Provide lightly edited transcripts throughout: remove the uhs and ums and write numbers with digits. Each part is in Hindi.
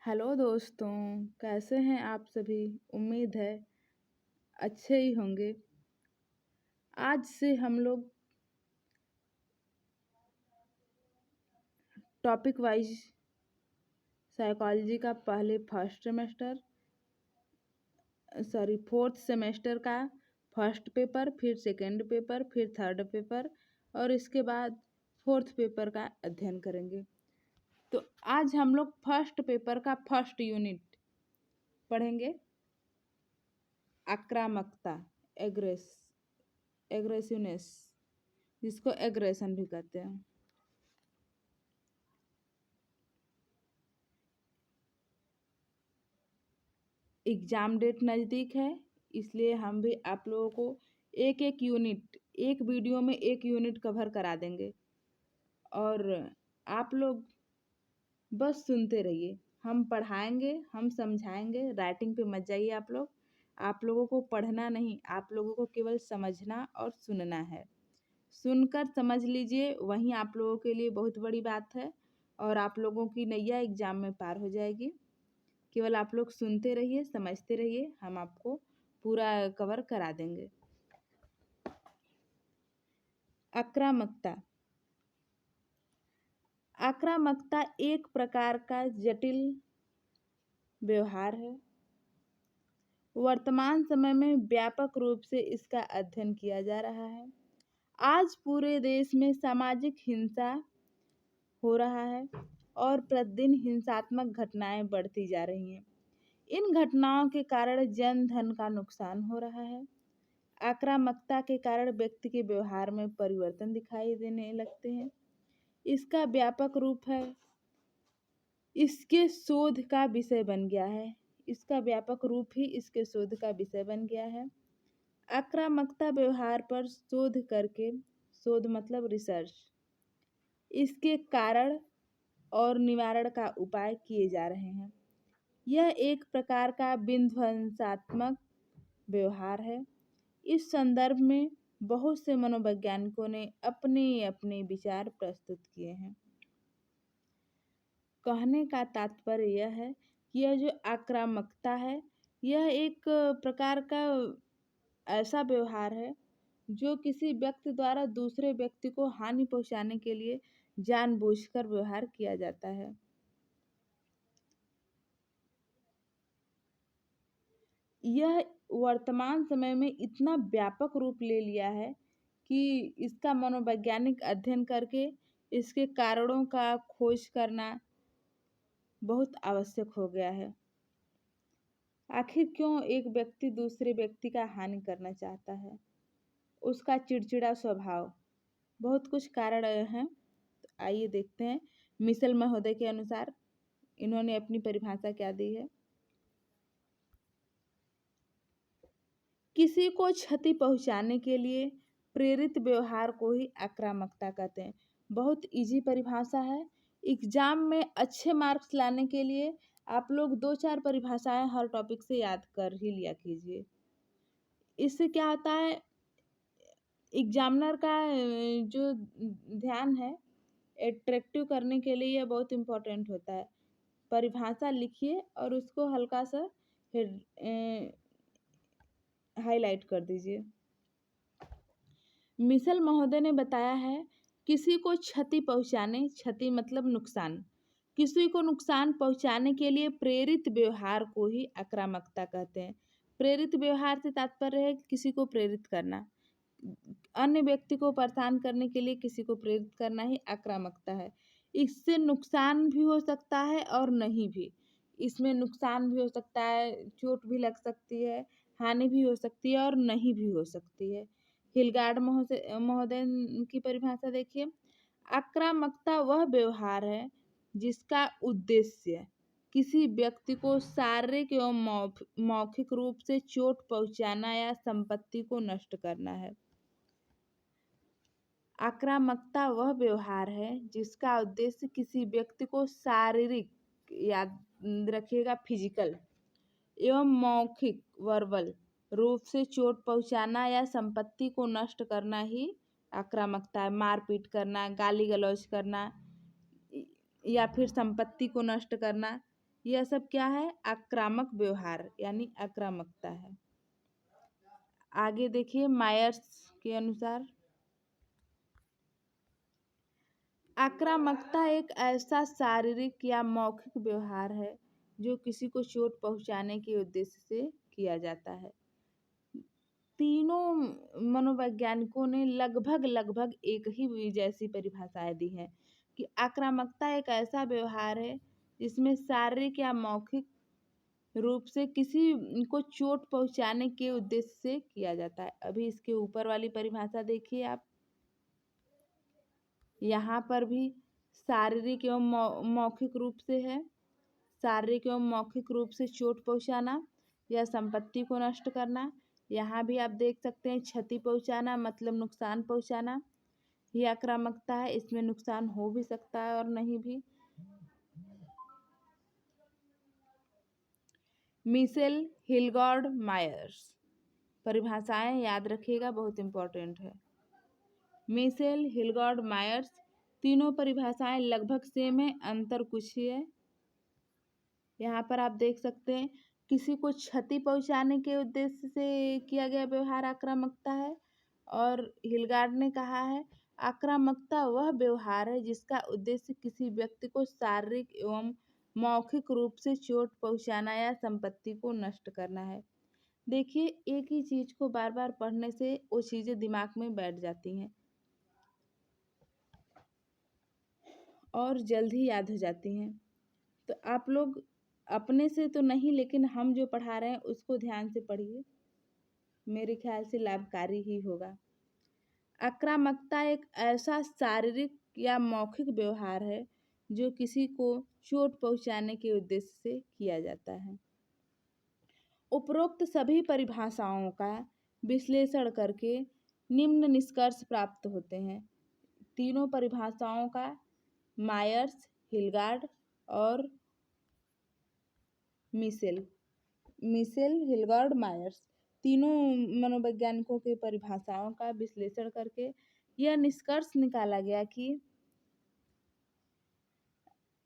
हेलो दोस्तों, कैसे हैं आप सभी? उम्मीद है अच्छे ही होंगे। आज से हम लोग टॉपिक वाइज साइकोलॉजी का पहले फोर्थ सेमेस्टर का फर्स्ट पेपर, फिर सेकंड पेपर, फिर थर्ड पेपर और इसके बाद फोर्थ पेपर का अध्ययन करेंगे। तो आज हम लोग फर्स्ट पेपर का फर्स्ट यूनिट पढ़ेंगे, आक्रामकता, एग्रेसिवनेस, जिसको एग्रेशन भी कहते हैं। एग्ज़ाम डेट नज़दीक है, इसलिए हम भी आप लोगों को एक एक यूनिट, एक वीडियो में एक यूनिट कवर करा देंगे और आप लोग बस सुनते रहिए। हम पढ़ाएंगे, हम समझाएंगे, राइटिंग पे मत जाइए आप लोग। आप लोगों को पढ़ना नहीं, आप लोगों को केवल समझना और सुनना है। सुनकर समझ लीजिए, वहीं आप लोगों के लिए बहुत बड़ी बात है और आप लोगों की नैया एग्ज़ाम में पार हो जाएगी। केवल आप लोग सुनते रहिए, समझते रहिए, हम आपको पूरा कवर करा देंगे। आक्रामकता। आक्रामकता एक प्रकार का जटिल व्यवहार है। वर्तमान समय में व्यापक रूप से इसका अध्ययन किया जा रहा है। आज पूरे देश में सामाजिक हिंसा हो रहा है और प्रतिदिन हिंसात्मक घटनाएं बढ़ती जा रही हैं। इन घटनाओं के कारण जन धन का नुकसान हो रहा है। आक्रामकता के कारण व्यक्ति के व्यवहार में परिवर्तन दिखाई देने लगते हैं। इसका व्यापक रूप है, इसके शोध का विषय बन गया है। इसका व्यापक रूप ही इसके शोध का विषय बन गया है। आक्रामकता व्यवहार पर शोध करके, शोध मतलब रिसर्च, इसके कारण और निवारण का उपाय किए जा रहे हैं। यह एक प्रकार का विध्वंसात्मक व्यवहार है। इस संदर्भ में बहुत से मनोवैज्ञानिकों ने अपने अपने विचार प्रस्तुत किए हैं। कहने का तात्पर्य यह है कि यह जो आक्रामकता है, यह एक प्रकार का ऐसा व्यवहार है जो किसी व्यक्ति द्वारा दूसरे व्यक्ति को हानि पहुंचाने के लिए जानबूझकर व्यवहार किया जाता है। यह वर्तमान समय में इतना व्यापक रूप ले लिया है कि इसका मनोवैज्ञानिक अध्ययन करके इसके कारणों का खोज करना बहुत आवश्यक हो गया है। आखिर क्यों एक व्यक्ति दूसरे व्यक्ति का हानि करना चाहता है? उसका चिड़चिड़ा स्वभाव, बहुत कुछ कारण हैं। तो आइए देखते हैं मिशेल महोदय के अनुसार इन्होंने अपनी परिभाषा क्या दी है। किसी को क्षति पहुंचाने के लिए प्रेरित व्यवहार को ही आक्रामकता कहते हैं। बहुत इजी परिभाषा है। एग्जाम में अच्छे मार्क्स लाने के लिए आप लोग 2-4 परिभाषाएं हर टॉपिक से याद कर ही लिया कीजिए। इससे क्या होता है, एग्जामिनर का जो ध्यान है एट्रैक्टिव करने के लिए यह बहुत इम्पोर्टेंट होता है। परिभाषा लिखिए और उसको हल्का सा हाईलाइट कर दीजिए। मिशेल महोदय ने बताया है, किसी को क्षति पहुंचाने, क्षति मतलब नुकसान, किसी को नुकसान पहुंचाने के लिए प्रेरित व्यवहार को ही आक्रामकता कहते हैं। प्रेरित व्यवहार से तात्पर्य है किसी को प्रेरित करना, अन्य व्यक्ति को परेशान करने के लिए किसी को प्रेरित करना ही आक्रामकता है। इससे नुकसान भी हो सकता है और नहीं भी। इसमें नुकसान भी हो सकता है, चोट भी लग सकती है, हानि भी हो सकती है और नहीं भी हो सकती है। हिलगार्ड महोदय की परिभाषा देखिए, आक्रामकता वह व्यवहार है जिसका उद्देश्य किसी व्यक्ति को शारीरिक एवं मौखिक रूप से चोट पहुंचाना या संपत्ति को नष्ट करना है। आक्रामकता वह व्यवहार है जिसका उद्देश्य किसी व्यक्ति को शारीरिक, याद रखिएगा फिजिकल, एवं मौखिक वर्बल रूप से चोट पहुंचाना या संपत्ति को नष्ट करना ही आक्रामकता है। मारपीट करना, गाली गलौज करना या फिर संपत्ति को नष्ट करना, यह सब क्या है? आक्रामक व्यवहार यानी आक्रामकता है। आगे देखिए मायर्स के अनुसार आक्रामकता एक ऐसा शारीरिक या मौखिक व्यवहार है जो किसी को चोट पहुंचाने के उद्देश्य से किया जाता है। तीनों मनोवैज्ञानिकों ने लगभग एक ही जैसी परिभाषाएं दी हैं कि आक्रामकता एक ऐसा व्यवहार है जिसमें शारीरिक या मौखिक रूप से किसी को चोट पहुंचाने के उद्देश्य से किया जाता है। अभी इसके ऊपर वाली परिभाषा देखिए आप, यहाँ पर भी शारीरिक एवं मौखिक रूप से है। शारीरिक एवं मौखिक रूप से चोट पहुंचाना या संपत्ति को नष्ट करना। यहाँ भी आप देख सकते हैं क्षति पहुंचाना मतलब नुकसान पहुंचाना ये आक्रामकता है। इसमें नुकसान हो भी सकता है और नहीं भी। मिशेल हिलगॉर्ड मायर्स परिभाषाएं याद रखिएगा, बहुत इंपॉर्टेंट है। मिशेल हिलगॉर्ड मायर्स तीनों परिभाषाएं लगभग सेम है, अंतर कुछ ही है। यहाँ पर आप देख सकते हैं किसी को क्षति पहुंचाने के उद्देश्य से किया गया व्यवहार आक्रामकता है, और हिलगार्ड ने कहा है आक्रामकता वह व्यवहार है जिसका उद्देश्य किसी व्यक्ति को शारीरिक एवं मौखिक रूप से चोट पहुंचाना या संपत्ति को नष्ट करना है। देखिए एक ही चीज को बार बार पढ़ने से वो चीजें दिमाग में बैठ जाती हैं और जल्द ही याद हो जाती हैं। तो आप लोग अपने से तो नहीं, लेकिन हम जो पढ़ा रहे हैं उसको ध्यान से पढ़िए, मेरे ख्याल से लाभकारी ही होगा। आक्रामकता एक ऐसा शारीरिक या मौखिक व्यवहार है जो किसी को चोट पहुंचाने के उद्देश्य से किया जाता है। उपरोक्त सभी परिभाषाओं का विश्लेषण करके निम्न निष्कर्ष प्राप्त होते हैं। तीनों परिभाषाओं का मायर्स, हिलगार्ड और मिशेल हिलगार्ड मायर्स तीनों मनोवैज्ञानिकों के परिभाषाओं का विश्लेषण करके यह निष्कर्ष निकाला गया कि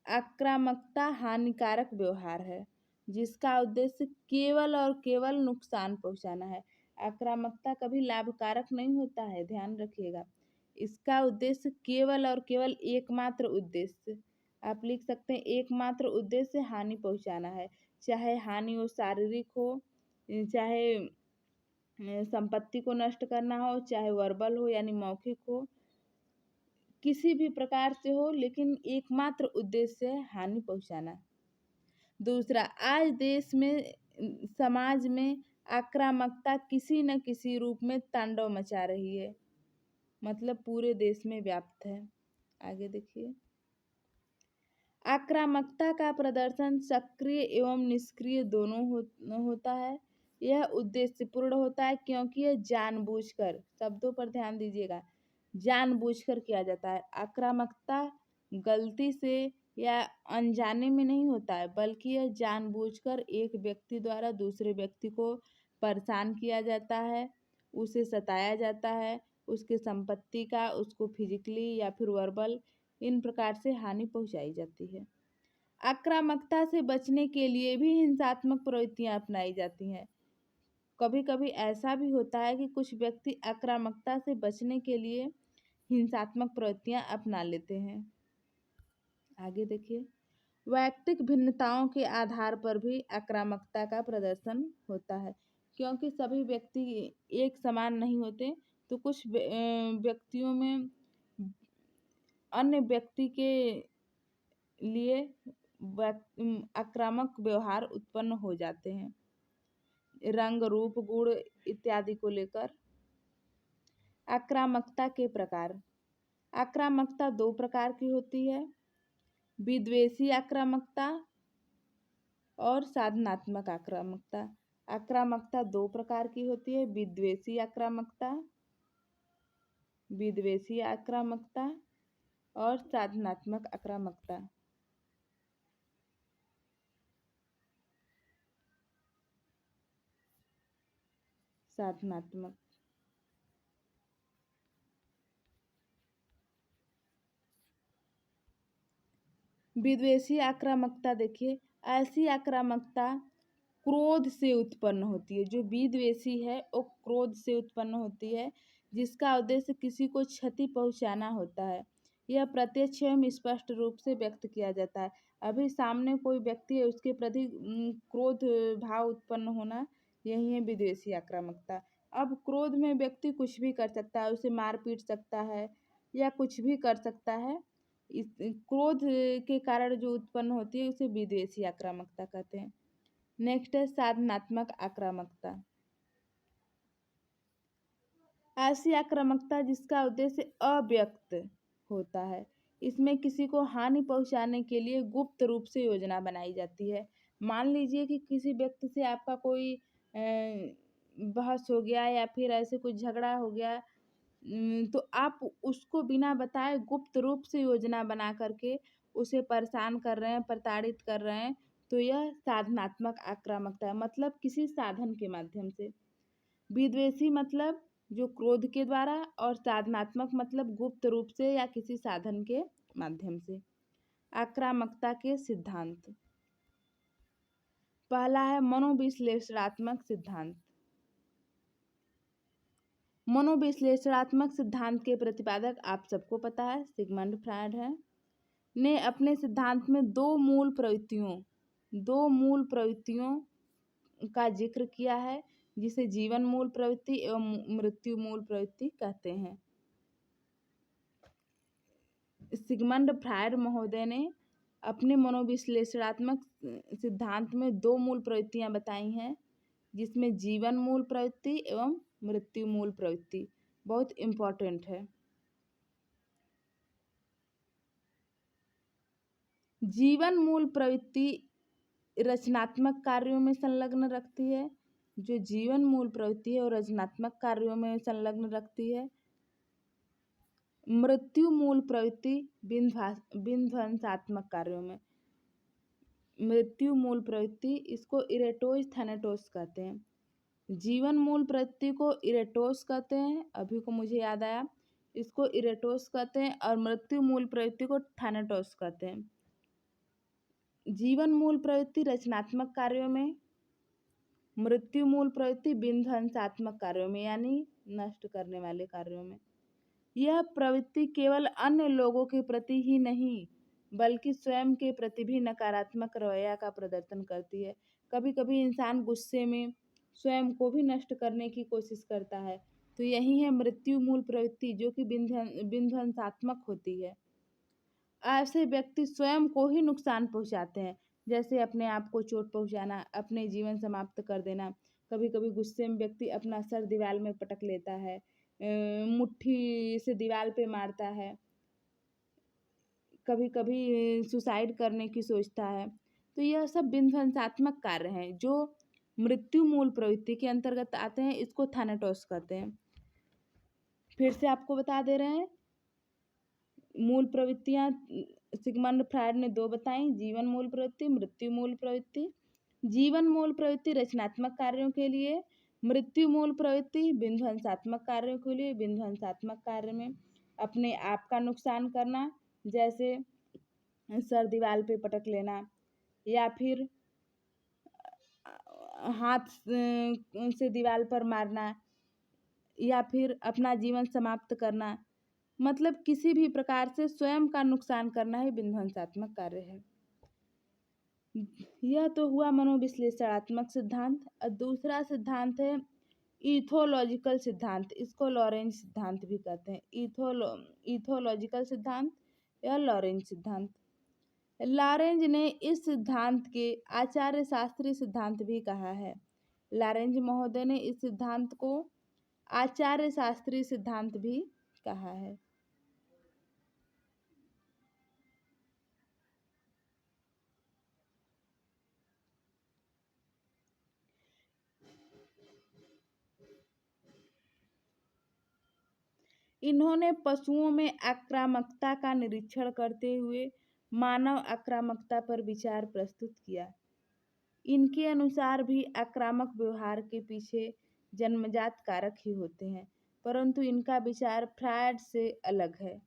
आक्रामकता हानिकारक व्यवहार है जिसका उद्देश्य केवल और केवल नुकसान पहुंचाना है। आक्रामकता कभी लाभकारक नहीं होता है, ध्यान रखिएगा। इसका उद्देश्य केवल और केवल एकमात्र उद्देश्य, आप लिख सकते हैं एकमात्र उद्देश्य हानि पहुंचाना है। चाहे हानि हो शारीरिक हो, चाहे संपत्ति को नष्ट करना हो, चाहे वर्बल हो यानी मौखिक हो, किसी भी प्रकार से हो, लेकिन एकमात्र उद्देश्य है हानि पहुंचाना। दूसरा, आज देश में समाज में आक्रामकता किसी न किसी रूप में तांडव मचा रही है, मतलब पूरे देश में व्याप्त है। आगे देखिए, आक्रामकता का प्रदर्शन सक्रिय एवं निष्क्रिय दोनों होता है। यह उद्देश्यपूर्ण होता है क्योंकि यह जानबूझकर, शब्दों पर ध्यान दीजिएगा, जानबूझकर किया जाता है। आक्रामकता गलती से या अनजाने में नहीं होता है, बल्कि यह जानबूझकर एक व्यक्ति द्वारा दूसरे व्यक्ति को परेशान किया जाता है, उसे सताया जाता है, उसके संपत्ति का, उसको फिजिकली या फिर वर्बल इन प्रकार से हानि पहुंचाई जाती है। आक्रामकता से बचने के लिए भी हिंसात्मक प्रवृत्तियां अपनाई जाती हैं। कभी कभी ऐसा भी होता है कि कुछ व्यक्ति आक्रामकता से बचने के लिए हिंसात्मक प्रवृत्तियां अपना लेते हैं। आगे देखिए, वैयक्तिक भिन्नताओं के आधार पर भी आक्रामकता का प्रदर्शन होता है, क्योंकि सभी व्यक्ति एक समान नहीं होते। तो कुछ व्यक्तियों में अन्य व्यक्ति के लिए आक्रामक व्यवहार उत्पन्न हो जाते हैं, रंग, रूप, गुण इत्यादि को लेकर। आक्रामकता के प्रकार, आक्रामकता दो प्रकार की होती है, विद्वेषी आक्रामकता और साधनात्मक आक्रामकता। आक्रामकता दो प्रकार की होती है, विद्वेषी आक्रामकता और साधनात्मक आक्रामकता। साधनात्मक, विद्वेषी आक्रामकता देखिए, ऐसी आक्रामकता क्रोध से उत्पन्न होती है। जो विद्वेषी है वो क्रोध से उत्पन्न होती है, जिसका उद्देश्य किसी को क्षति पहुंचाना होता है। यह प्रत्यक्ष एवं स्पष्ट रूप से व्यक्त किया जाता है। अभी सामने कोई व्यक्ति है, उसके प्रति क्रोध भाव उत्पन्न होना, यही है विद्वेषी आक्रामकता। अब क्रोध में व्यक्ति कुछ भी कर सकता है, उसे मार पीट सकता है या कुछ भी कर सकता है। इस क्रोध के कारण जो उत्पन्न होती है उसे विद्वेषी आक्रामकता कहते हैं। नेक्स्ट है साधनात्मक आक्रामकता। ऐसी आक्रामकता जिसका उद्देश्य अव्यक्त होता है। इसमें किसी को हानि पहुंचाने के लिए गुप्त रूप से योजना बनाई जाती है। मान लीजिए कि किसी व्यक्ति से आपका कोई बहस हो गया या फिर ऐसे कुछ झगड़ा हो गया, तो आप उसको बिना बताए गुप्त रूप से योजना बना करके उसे परेशान कर रहे हैं, प्रताड़ित कर रहे हैं, तो यह साधनात्मक आक्रामकता है, मतलब किसी साधन के माध्यम से। विद्वेषी मतलब जो क्रोध के द्वारा, और साधनात्मक मतलब गुप्त रूप से या किसी साधन के माध्यम से। आक्रामकता के सिद्धांत। पहला है मनोविश्लेषणात्मक सिद्धांत। मनोविश्लेषणात्मक सिद्धांत के प्रतिपादक आप सबको पता है सिगमंड फ्रायड है। ने अपने सिद्धांत में दो मूल प्रवृत्तियों का जिक्र किया है, जिसे जीवन मूल प्रवृत्ति एवं मृत्यु मूल प्रवृत्ति कहते हैं। सिगमंड फ्रायड महोदय ने अपने मनोविश्लेषणात्मक सिद्धांत में दो मूल प्रवृत्तियां बताई हैं, जिसमें जीवन मूल प्रवृत्ति एवं मृत्यु मूल प्रवृत्ति बहुत इम्पोर्टेंट है। जीवन मूल प्रवृत्ति रचनात्मक कार्यों में संलग्न रखती है। जो जीवन मूल प्रवृत्ति है वो रचनात्मक कार्यों में संलग्न रखती है। मृत्यु मूल प्रवृत्ति विध्वंसात्मक कार्यों में। मृत्यु मूल प्रवृत्ति इसको इरेटोस थैनेटोस कहते हैं। जीवन मूल प्रवृत्ति को इरेटोस कहते हैं, अभी को मुझे याद आया, इसको इरेटोस कहते हैं, और मृत्यु मूल प्रवृत्ति को थैनेटोस कहते हैं। जीवन मूल प्रवृत्ति रचनात्मक कार्यों में, मृत्यु मूल प्रवृत्ति विध्वंसात्मक कार्यों में, यानी नष्ट करने वाले कार्यों में। यह प्रवृत्ति केवल अन्य लोगों के प्रति ही नहीं बल्कि स्वयं के प्रति भी नकारात्मक रवैया का प्रदर्शन करती है। कभी कभी इंसान गुस्से में स्वयं को भी नष्ट करने की कोशिश करता है, तो यही है मृत्यु मूल प्रवृत्ति, जो कि विध्वंसात्मक होती है। ऐसे व्यक्ति स्वयं को ही नुकसान पहुंचाते हैं, जैसे अपने आप को चोट पहुंचाना, अपने जीवन समाप्त कर देना। कभी कभी गुस्से में व्यक्ति अपना सर दीवार में पटक लेता है, मुट्ठी से दीवार पे मारता है, कभी कभी सुसाइड करने की सोचता है। तो यह सब विध्वंसात्मक कार्य हैं जो मृत्यु मूल प्रवृत्ति के अंतर्गत आते हैं। इसको थैनेटोस कहते हैं। फिर से आपको बता दे रहे हैं, मूल प्रवृत्तियां सिगमंड फ्रायड ने दो बताई, जीवन मूल प्रवृत्ति, मृत्यु मूल प्रवृत्ति। जीवन मूल प्रवृत्ति रचनात्मक कार्यों के लिए, मृत्यु मूल प्रवृत्ति विध्वंसात्मक कार्यों के लिए। विध्वंसात्मक कार्य में अपने आप का नुकसान करना, जैसे सर दीवार पे पटक लेना, या फिर हाथ से दीवार पर मारना, या फिर अपना जीवन समाप्त करना, मतलब किसी भी प्रकार से स्वयं का नुकसान करना ही विध्वंसात्मक कार्य है। यह तो हुआ मनोविश्लेषणात्मक सिद्धांत। और दूसरा सिद्धांत है इथोलॉजिकल सिद्धांत। इसको लॉरेंज सिद्धांत भी कहते हैं। इथोलॉजिकल सिद्धांत या लॉरेंज सिद्धांत। लॉरेंज ने इस सिद्धांत के आचार्य शास्त्री सिद्धांत भी कहा है। लॉरेंज महोदय ने इस सिद्धांत को आचार्य शास्त्री सिद्धांत भी कहा है। इन्होंने पशुओं में आक्रामकता का निरीक्षण करते हुए मानव आक्रामकता पर विचार प्रस्तुत किया। इनके अनुसार भी आक्रामक व्यवहार के पीछे जन्मजात कारक ही होते हैं, परंतु इनका विचार फ्रायड से अलग है।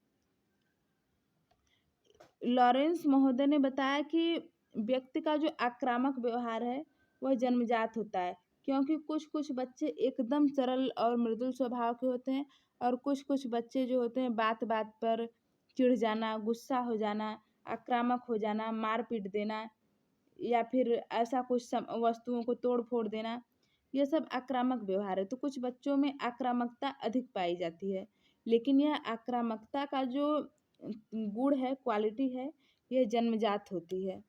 लॉरेंस महोदय ने बताया कि व्यक्ति का जो आक्रामक व्यवहार है वह जन्मजात होता है, क्योंकि कुछ कुछ बच्चे एकदम सरल और मृदुल स्वभाव के होते हैं और कुछ कुछ बच्चे जो होते हैं बात बात पर चिढ़ जाना, गुस्सा हो जाना, आक्रामक हो जाना, मार पीट देना या फिर ऐसा कुछ वस्तुओं को तोड़ फोड़ देना, यह सब आक्रामक व्यवहार है। तो कुछ बच्चों में आक्रामकता अधिक पाई जाती है, लेकिन यह आक्रामकता का जो गुण है, क्वालिटी है, यह जन्मजात होती है।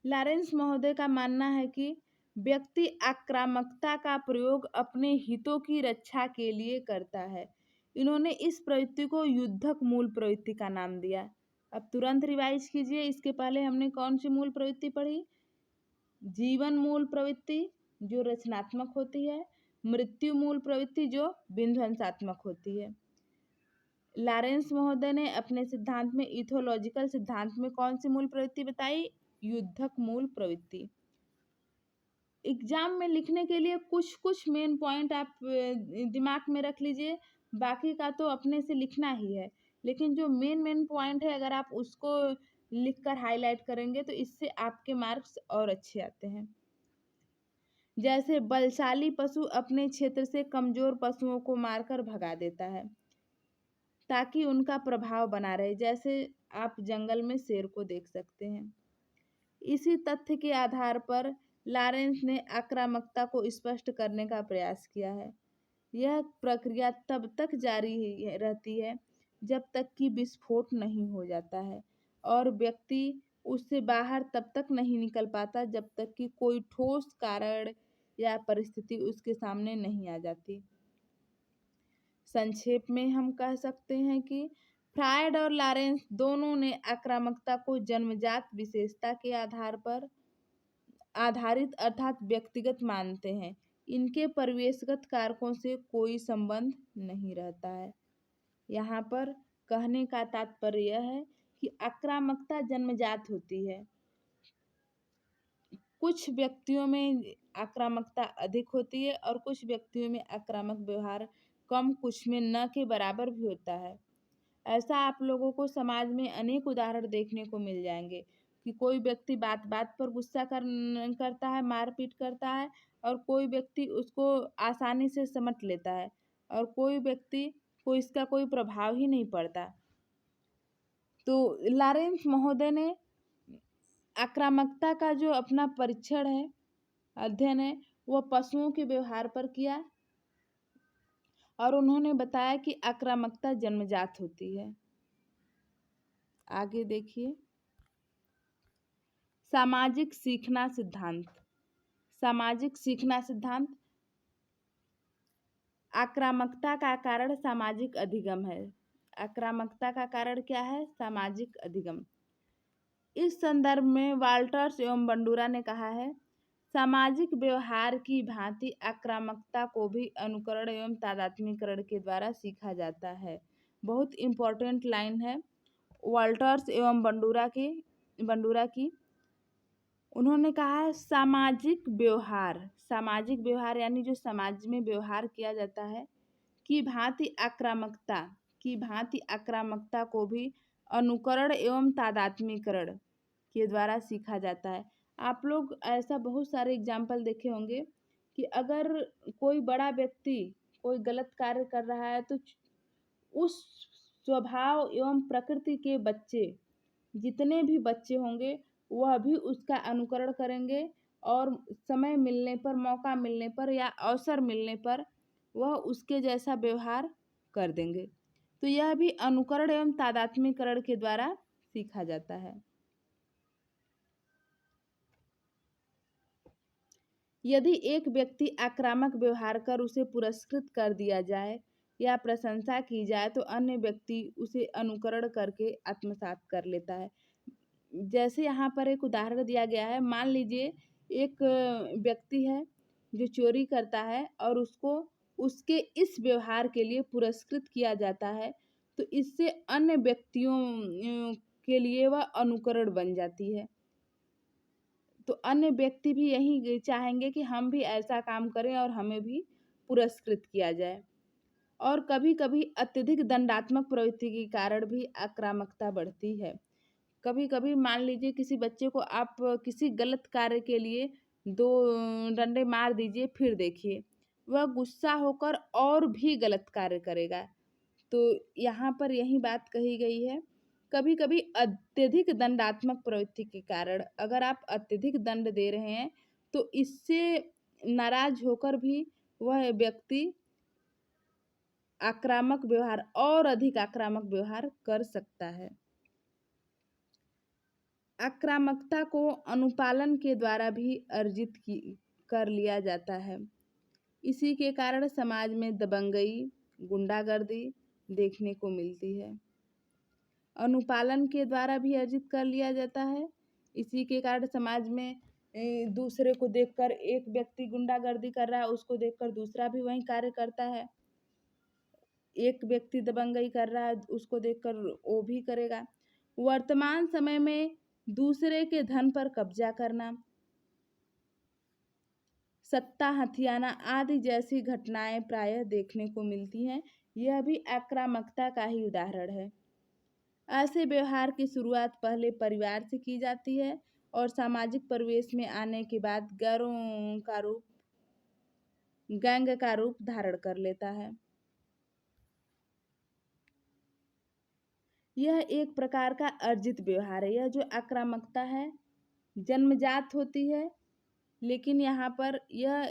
लॉरेंस महोदय का मानना है कि व्यक्ति आक्रामकता का प्रयोग अपने हितों की रक्षा के लिए करता है। इन्होंने इस प्रवृत्ति को युद्धक मूल प्रवृत्ति का नाम दिया। अब तुरंत रिवाइज कीजिए, इसके पहले हमने कौन सी मूल प्रवृत्ति पढ़ी? जीवन मूल प्रवृत्ति जो रचनात्मक होती है, मृत्यु मूल प्रवृत्ति जो विध्वंसात्मक होती है। लॉरेंस महोदय ने अपने सिद्धांत में, इथोलॉजिकल सिद्धांत में, कौन सी मूल प्रवृत्ति बताई? युद्धक मूल प्रवृत्ति। एग्जाम में लिखने के लिए कुछ कुछ मेन पॉइंट आप दिमाग में रख लीजिए, बाकी का तो अपने से लिखना ही है, लेकिन जो मेन मेन पॉइंट है अगर आप उसको लिखकर हाईलाइट करेंगे तो इससे आपके मार्क्स और अच्छे आते हैं। जैसे बलशाली पशु अपने क्षेत्र से कमजोर पशुओं को मारकर भगा देता है ताकि उनका प्रभाव बना रहे, जैसे आप जंगल में शेर को देख सकते हैं। इसी तथ्य के आधार पर लॉरेंस ने आक्रामकता को स्पष्ट करने का प्रयास किया है। यह प्रक्रिया तब तक जारी रहती है जब तक कि विस्फोट नहीं हो जाता है और व्यक्ति उससे बाहर तब तक नहीं निकल पाता जब तक कि कोई ठोस कारण या परिस्थिति उसके सामने नहीं आ जाती। संक्षेप में हम कह सकते हैं कि फ्रायड और लॉरेंस दोनों ने आक्रामकता को जन्मजात विशेषता के आधार पर आधारित अर्थात व्यक्तिगत मानते हैं। इनके परिवेशगत कारकों से कोई संबंध नहीं रहता है। यहाँ पर कहने का तात्पर्य यह है कि आक्रामकता जन्मजात होती है। कुछ व्यक्तियों में आक्रामकता अधिक होती है और कुछ व्यक्तियों में आक्रामक व्यवहार कम, कुछ में न के बराबर भी होता है। ऐसा आप लोगों को समाज में अनेक उदाहरण देखने को मिल जाएंगे कि कोई व्यक्ति बात बात पर गुस्सा करता है, मारपीट करता है, और कोई व्यक्ति उसको आसानी से समझ लेता है और कोई व्यक्ति को इसका कोई प्रभाव ही नहीं पड़ता। तो लॉरेंस महोदय ने आक्रामकता का जो अपना परीक्षण है, अध्ययन है, वह पशुओं के व्यवहार पर किया और उन्होंने बताया कि आक्रामकता जन्मजात होती है। आगे देखिए, सामाजिक सीखना सिद्धांत। सामाजिक सीखना सिद्धांत, आक्रामकता का कारण सामाजिक अधिगम है। आक्रामकता का कारण क्या है? सामाजिक अधिगम। इस संदर्भ में वाल्टर्स एवं बंडूरा ने कहा है, सामाजिक व्यवहार की भांति आक्रामकता को भी अनुकरण एवं तादात्म्यकरण के द्वारा सीखा जाता है। बहुत इंपॉर्टेंट लाइन है वाल्टर्स एवं बंडूरा की। उन्होंने कहा है सामाजिक व्यवहार यानी जो समाज में व्यवहार किया जाता है की भांति आक्रामकता को भी अनुकरण एवं तादात्म्यकरण के द्वारा सीखा जाता है। आप लोग ऐसा बहुत सारे एग्जाम्पल देखे होंगे कि अगर कोई बड़ा व्यक्ति कोई गलत कार्य कर रहा है तो उस स्वभाव एवं प्रकृति के बच्चे, जितने भी बच्चे होंगे, वह भी उसका अनुकरण करेंगे और समय मिलने पर, मौका मिलने पर या अवसर मिलने पर वह उसके जैसा व्यवहार कर देंगे। तो यह भी अनुकरण एवं तादात्म्यकरण के द्वारा सीखा जाता है। यदि एक व्यक्ति आक्रामक व्यवहार कर उसे पुरस्कृत कर दिया जाए या प्रशंसा की जाए तो अन्य व्यक्ति उसे अनुकरण करके आत्मसात कर लेता है। जैसे यहाँ पर एक उदाहरण दिया गया है, मान लीजिए एक व्यक्ति है जो चोरी करता है और उसको उसके इस व्यवहार के लिए पुरस्कृत किया जाता है, तो इससे अन्य व्यक्तियों के लिए वह अनुकरण बन जाती है। तो अन्य व्यक्ति भी यही चाहेंगे कि हम भी ऐसा काम करें और हमें भी पुरस्कृत किया जाए। और कभी-कभी अत्यधिक दंडात्मक प्रवृत्ति के कारण भी आक्रामकता बढ़ती है। कभी-कभी मान लीजिए किसी बच्चे को आप किसी गलत कार्य के लिए 2 डंडे मार दीजिए, फिर देखिए, वह गुस्सा होकर और भी गलत कार्य करेगा। तो यहाँ पर यही बात कही गई है। कभी-कभी अत्यधिक दंडात्मक प्रवृत्ति के कारण अगर आप अत्यधिक दंड दे रहे हैं, तो इससे नाराज़ होकर भी वह व्यक्ति आक्रामक व्यवहार और अधिक आक्रामक व्यवहार कर सकता है। आक्रामकता को अनुपालन के द्वारा भी अर्जित कर लिया जाता है। इसी के कारण समाज में दबंगई, गुंडागर्दी देखने को मिलती है। अनुपालन के द्वारा भी अर्जित कर लिया जाता है। इसी के कारण समाज में दूसरे को देखकर एक व्यक्ति गुंडागर्दी कर रहा है, उसको देखकर दूसरा भी वही कार्य करता है। एक व्यक्ति दबंगई कर रहा है, उसको देखकर वो भी करेगा। वर्तमान समय में दूसरे के धन पर कब्जा करना, सत्ता हथियाना आदि जैसी घटनाएं प्रायः देखने को मिलती हैं। यह भी आक्रामकता का ही उदाहरण है। ऐसे व्यवहार की शुरुआत पहले परिवार से की जाती है और सामाजिक परिवेश में आने के बाद गैंग का रूप धारण कर लेता है। यह एक प्रकार का अर्जित व्यवहार है। यह जो आक्रामकता है जन्मजात होती है, लेकिन यहाँ पर यह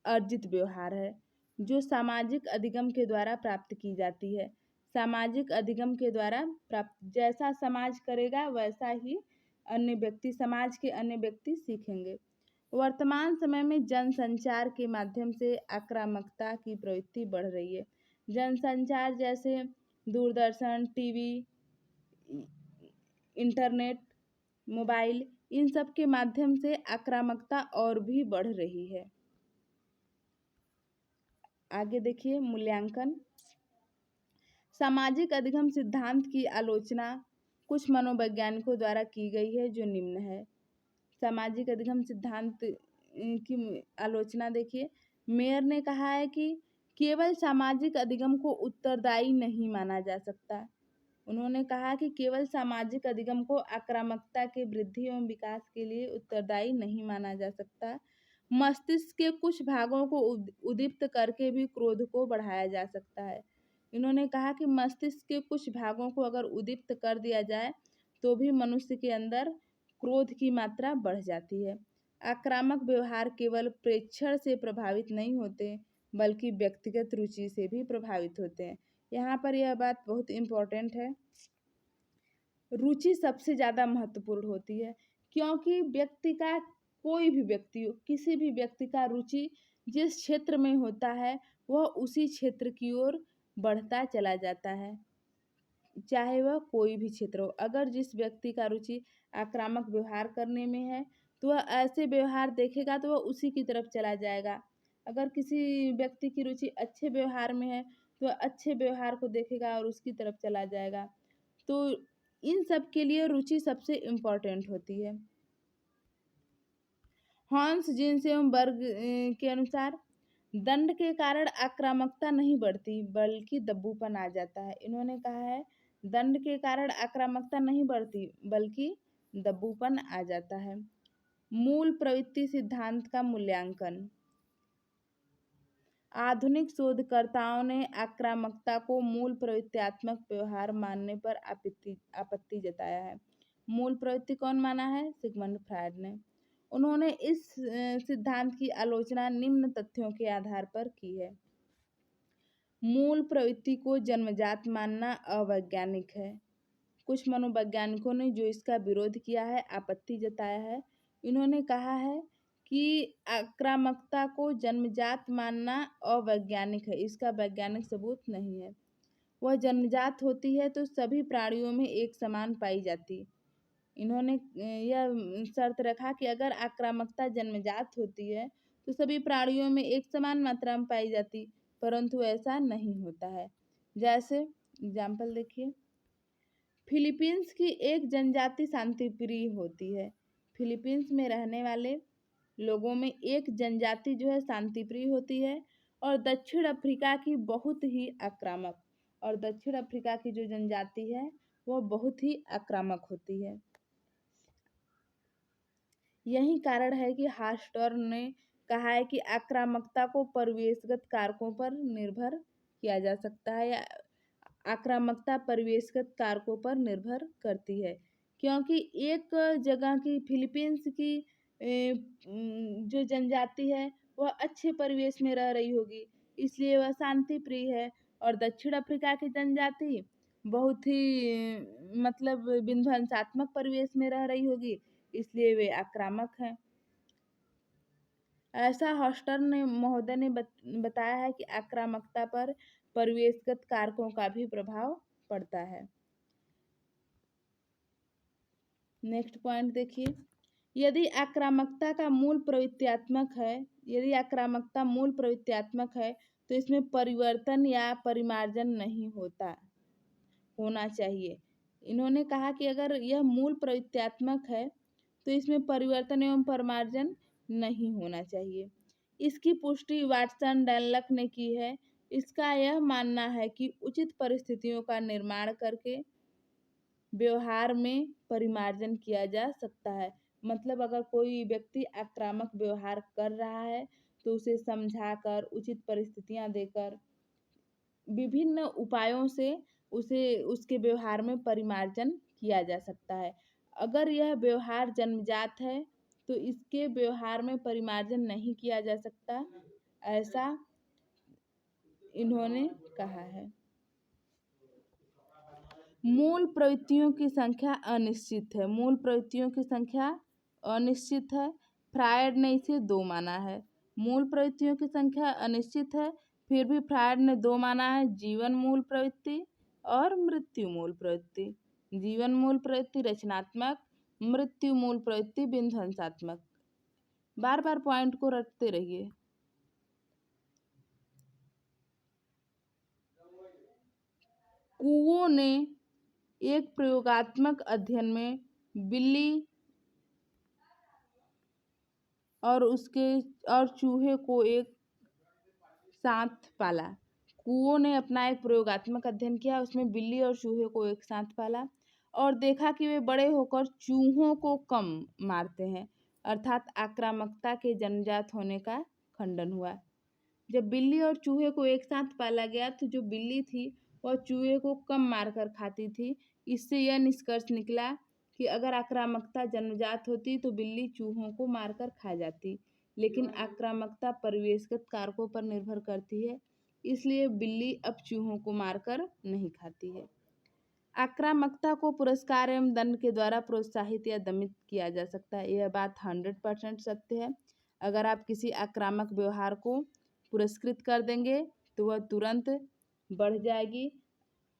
अर्जित व्यवहार है जो सामाजिक अधिगम के द्वारा प्राप्त की जाती है। सामाजिक अधिगम के द्वारा प्राप्त, जैसा समाज करेगा वैसा ही समाज के अन्य व्यक्ति सीखेंगे। वर्तमान समय में जनसंचार के माध्यम से आक्रामकता की प्रवृत्ति बढ़ रही है। जनसंचार जैसे दूरदर्शन, टीवी, इंटरनेट, मोबाइल, इन सब के माध्यम से आक्रामकता और भी बढ़ रही है। आगे देखिए, मूल्यांकन। सामाजिक अधिगम सिद्धांत की आलोचना कुछ मनोवैज्ञानिकों द्वारा की गई है जो निम्न है। सामाजिक अधिगम सिद्धांत की आलोचना देखिए। मेयर ने कहा है कि केवल सामाजिक अधिगम को उत्तरदायी नहीं माना जा सकता। उन्होंने कहा कि केवल सामाजिक अधिगम को आक्रामकता के वृद्धि एवं विकास के लिए उत्तरदायी नहीं माना जा सकता। मस्तिष्क के कुछ भागों को उद्दीप्त करके भी क्रोध को बढ़ाया जा सकता है। इन्होंने कहा कि मस्तिष्क के कुछ भागों को अगर उद्दीप्त कर दिया जाए तो भी मनुष्य के अंदर क्रोध की मात्रा बढ़ जाती है। आक्रामक व्यवहार केवल प्रेक्षण से प्रभावित नहीं होते, बल्कि व्यक्तिगत रुचि से भी प्रभावित होते हैं। यहाँ पर यह बात बहुत इम्पोर्टेंट है। रुचि सबसे ज़्यादा महत्वपूर्ण होती है, क्योंकि व्यक्ति का, कोई भी व्यक्ति हो, किसी भी व्यक्ति का रुचि जिस क्षेत्र में होता है वह उसी क्षेत्र की ओर बढ़ता चला जाता है, चाहे वह कोई भी क्षेत्र हो। अगर जिस व्यक्ति का रुचि आक्रामक व्यवहार करने में है तो वह ऐसे व्यवहार देखेगा तो वह उसी की तरफ चला जाएगा। अगर किसी व्यक्ति की रुचि अच्छे व्यवहार में है तो वह अच्छे व्यवहार को देखेगा और उसकी तरफ चला जाएगा। तो इन सब के लिए रुचि सबसे इम्पोर्टेंट होती है। हॉर्न्स, जीन्स एवं वर्ग के अनुसार दंड के कारण आक्रामकता नहीं बढ़ती, बल्कि दब्बूपन आ जाता है। इन्होंने कहा है दंड के कारण आक्रामकता नहीं बढ़ती, बल्कि दब्बूपन आ जाता है। मूल प्रवृत्ति सिद्धांत का मूल्यांकन। आधुनिक शोधकर्ताओं ने आक्रामकता को मूल प्रवृत्त्यात्मक व्यवहार मानने पर आपत्ति जताया है। मूल प्रवृत्ति कौन माना है? सिगमंड फ्रायड ने। उन्होंने इस सिद्धांत की आलोचना निम्न तथ्यों के आधार पर की है। मूल प्रवृत्ति को जन्मजात मानना अवैज्ञानिक है। कुछ मनोवैज्ञानिकों ने जो इसका विरोध किया है, आपत्ति जताया है, इन्होंने कहा है कि आक्रामकता को जन्मजात मानना अवैज्ञानिक है, इसका वैज्ञानिक सबूत नहीं है। वह जन्मजात होती है तो सभी प्राणियों में एक समान पाई जाती। इन्होंने यह शर्त रखा कि अगर आक्रामकता जन्मजात होती है तो सभी प्राणियों में एक समान मात्रा में पाई जाती, परंतु ऐसा नहीं होता है। जैसे एग्जाम्पल देखिए, फिलीपींस की एक जनजाति शांतिप्रिय होती है। फिलीपींस में रहने वाले लोगों में एक जनजाति जो है शांतिप्रिय होती है और दक्षिण अफ्रीका की बहुत ही आक्रामक। और दक्षिण अफ्रीका की जो जनजाति है वह बहुत ही आक्रामक होती है। यही कारण है कि हास्टर्न ने कहा है कि आक्रामकता को परिवेशगत कारकों पर निर्भर किया जा सकता है, या आक्रामकता परिवेशगत कारकों पर निर्भर करती है। क्योंकि एक जगह की फिलीपींस की जो जनजाति है वह अच्छे परिवेश में रह रही होगी, इसलिए वह शांति प्रिय है। और दक्षिण अफ्रीका की जनजाति बहुत ही मतलब विध्वंसात्मक परिवेश में रह रही होगी, इसलिए वे आक्रामक हैं। ऐसा हॉस्टन ने महोदय ने बताया है कि आक्रामकता पर परिवेशगत कारकों का भी प्रभाव पड़ता है। नेक्स्ट पॉइंट देखिए, यदि आक्रामकता मूल प्रवृत्त्यात्मक है तो इसमें परिवर्तन या परिमार्जन नहीं होना चाहिए। इन्होंने कहा कि अगर यह मूल प्रवृत्त्यात्मक है तो इसमें परिवर्तन एवं परिमार्जन नहीं होना चाहिए। इसकी पुष्टि वाटसन डैनलॉग ने की है। इसका यह मानना है कि उचित परिस्थितियों का निर्माण करके व्यवहार में परिमार्जन किया जा सकता है। मतलब अगर कोई व्यक्ति आक्रामक व्यवहार कर रहा है तो उसे समझाकर, उचित परिस्थितियां देकर, विभिन्न उपायों से उसे उसके व्यवहार में परिमार्जन किया जा सकता है। अगर यह व्यवहार जन्मजात है तो इसके व्यवहार में परिमार्जन नहीं किया जा सकता, ऐसा इन्होंने कहा है। मूल प्रवृत्तियों की संख्या अनिश्चित है। मूल प्रवृत्तियों की संख्या अनिश्चित है। फ्रायड ने इसे 2 माना है। मूल प्रवृत्तियों की संख्या अनिश्चित है, फिर भी फ्रायड ने 2 माना है, जीवन मूल प्रवृत्ति और मृत्यु मूल प्रवृत्ति। जीवन मूल प्रवृत्ति रचनात्मक, मृत्यु मूल प्रवृत्ति विध्वंसात्मक। बार बार पॉइंट को रटते रहिए। कुओं ने एक प्रयोगात्मक अध्ययन में बिल्ली और चूहे को एक साथ पाला। कुओं ने अपना एक प्रयोगात्मक अध्ययन किया, उसमें बिल्ली और चूहे को एक साथ पाला और देखा कि वे बड़े होकर चूहों को कम मारते हैं, अर्थात आक्रामकता के जन्मजात होने का खंडन हुआ। जब बिल्ली और चूहे को एक साथ पाला गया तो जो बिल्ली थी वह चूहे को कम मारकर खाती थी। इससे यह निष्कर्ष निकला कि अगर आक्रामकता जन्मजात होती तो बिल्ली चूहों को मारकर खा जाती, लेकिन आक्रामकता परिवेशगत कारकों पर निर्भर करती है, इसलिए बिल्ली अब चूहों को मारकर नहीं खाती है। आक्रामकता को पुरस्कार एवं दंड के द्वारा प्रोत्साहित या दमित किया जा सकता है। यह बात 100% सत्य है। अगर आप किसी आक्रामक व्यवहार को पुरस्कृत कर देंगे तो वह तुरंत बढ़ जाएगी,